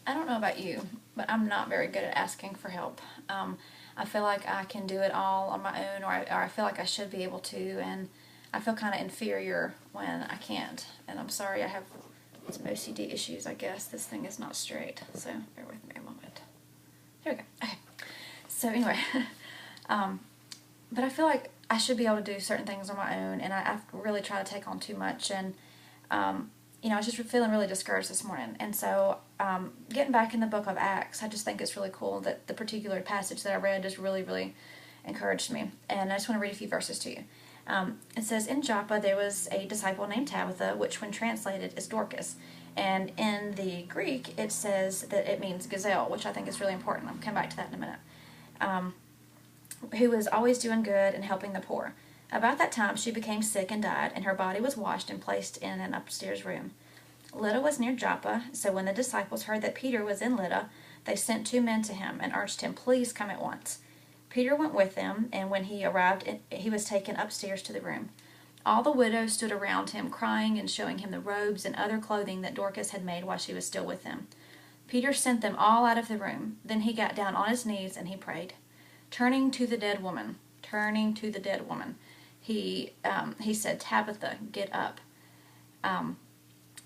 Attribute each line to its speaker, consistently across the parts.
Speaker 1: I don't know about you, but I'm not very good at asking for help. I feel like I can do it all on my own, or I feel like I should be able to, and I feel kind of inferior when I can't. And I'm sorry, I have some OCD issues, I guess. This thing is not straight, so bear with me a moment. There we go. Okay. So anyway, but I feel like I should be able to do certain things on my own, and I really try to take on too much, and I was just feeling really discouraged this morning. And so, getting back in the book of Acts, I just think it's really cool that the particular passage that I read just really, really encouraged me. And I just want to read a few verses to you. It says, "In Joppa there was a disciple named Tabitha, which when translated is Dorcas. And in the Greek, it says that it means gazelle, which I think is really important. I'll come back to that in a minute. Who was always doing good and helping the poor. About that time she became sick and died, and her body was washed and placed in an upstairs room. Lydda was near Joppa, so when the disciples heard that Peter was in Lydda, they sent 2 men to him and urged him, 'Please come at once.' Peter went with them, and when he arrived, he was taken upstairs to the room. All the widows stood around him, crying and showing him the robes and other clothing that Dorcas had made while she was still with them. Peter sent them all out of the room. Then he got down on his knees and he prayed. Turning to the dead woman, he said, 'Tabitha, get up.'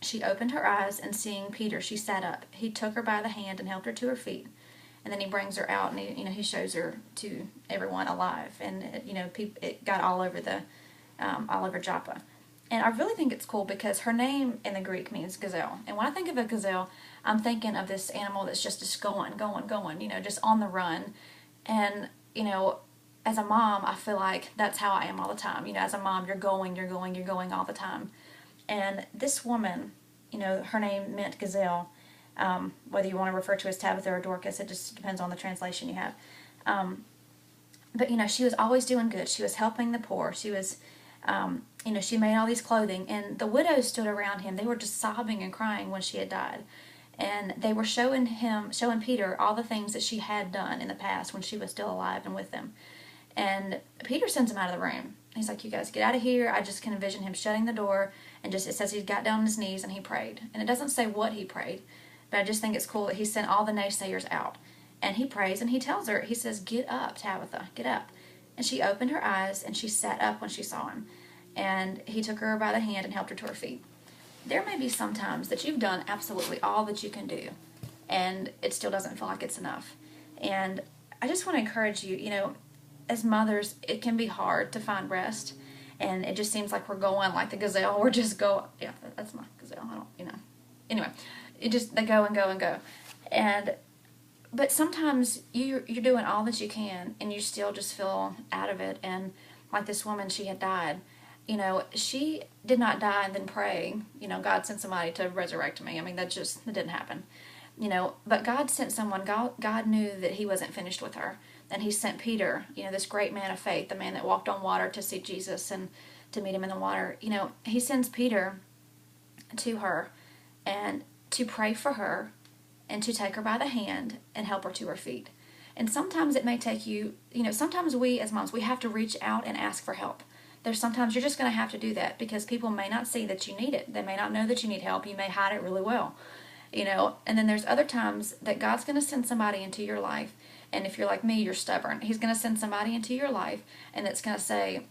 Speaker 1: She opened her eyes, and seeing Peter, she sat up. He took her by the hand and helped her to her feet. And then he brings her out, and he shows her to everyone alive. And it got all over Joppa. And I really think it's cool because her name in the Greek means gazelle. And when I think of a gazelle, I'm thinking of this animal that's just going, just on the run. And as a mom, I feel like that's how I am all the time. As a mom, you're going all the time. And this woman, her name meant gazelle. Whether you want to refer to as Tabitha or Dorcas, it just depends on the translation you have. But she was always doing good. She was helping the poor. She was, she made all these clothing. And the widows stood around him. They were just sobbing and crying when she had died. And they were showing Peter all the things that she had done in the past when she was still alive and with them. And Peter sends him out of the room. He's like, "You guys get out of here." I just can envision him shutting the door, and it says he got down on his knees and he prayed. And it doesn't say what he prayed, but I just think it's cool that he sent all the naysayers out. And he prays and he tells her, he says, "Get up, Tabitha, get up." And she opened her eyes and she sat up when she saw him. And he took her by the hand and helped her to her feet. There may be some times that you've done absolutely all that you can do, and it still doesn't feel like it's enough. And I just want to encourage you, as mothers, it can be hard to find rest, and it just seems like we're going like the gazelle. We're just go. Yeah, that's my gazelle. I don't. Anyway, they go and go and go, but sometimes you're doing all that you can, and you still just feel out of it. And like this woman, she had died. She did not die and then pray, God sent somebody to resurrect me. I mean, that didn't happen. But God sent someone. God knew that he wasn't finished with her. And he sent Peter, this great man of faith, the man that walked on water to see Jesus and to meet him in the water. He sends Peter to her and to pray for her and to take her by the hand and help her to her feet. And sometimes it may take you, sometimes we as moms, we have to reach out and ask for help. There's sometimes you're just going to have to do that because people may not see that you need it. They may not know that you need help. You may hide it really well. And then there's other times that God's going to send somebody into your life. And if you're like me, you're stubborn. He's going to send somebody into your life, and it's going to say,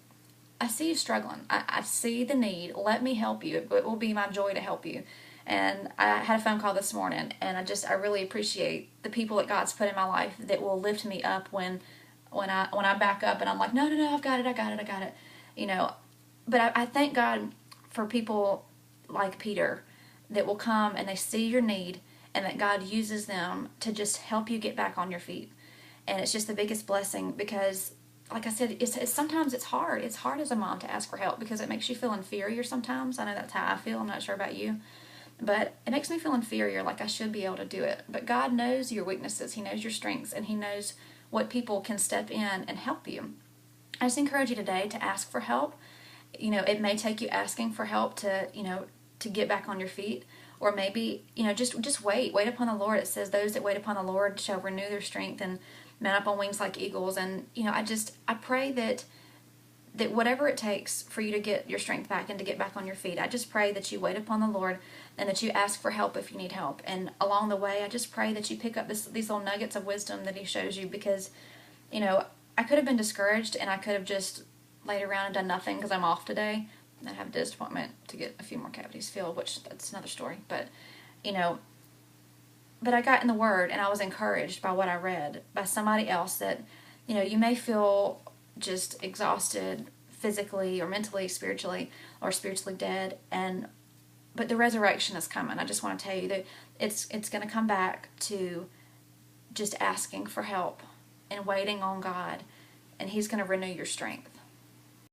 Speaker 1: "I see you struggling. I see the need. Let me help you. It will be my joy to help you." And I had a phone call this morning, and I really appreciate the people that God's put in my life that will lift me up when I back up and I'm like, no, I've got it. But I thank God for people like Peter that will come and they see your need, and that God uses them to just help you get back on your feet. And it's just the biggest blessing because, like I said, sometimes it's hard. It's hard as a mom to ask for help because it makes you feel inferior sometimes. I know that's how I feel. I'm not sure about you. But it makes me feel inferior, like I should be able to do it. But God knows your weaknesses. He knows your strengths, and he knows what people can step in and help you. I just encourage you today to ask for help. It may take you asking for help to get back on your feet. Or maybe, just wait upon the Lord. It says those that wait upon the Lord shall renew their strength and mount up on wings like eagles. And, I pray that that whatever it takes for you to get your strength back and to get back on your feet, I just pray that you wait upon the Lord and that you ask for help if you need help. And along the way, I just pray that you pick up these little nuggets of wisdom that he shows you, because, I could have been discouraged and I could have just laid around and done nothing because I'm off today. I have a dentist appointment to get a few more cavities filled, which that's another story. But, but I got in the Word and I was encouraged by what I read by somebody else that, you may feel just exhausted physically or mentally, spiritually, or spiritually dead, but the resurrection is coming. I just want to tell you that it's going to come back to just asking for help and waiting on God, and he's going to renew your strength.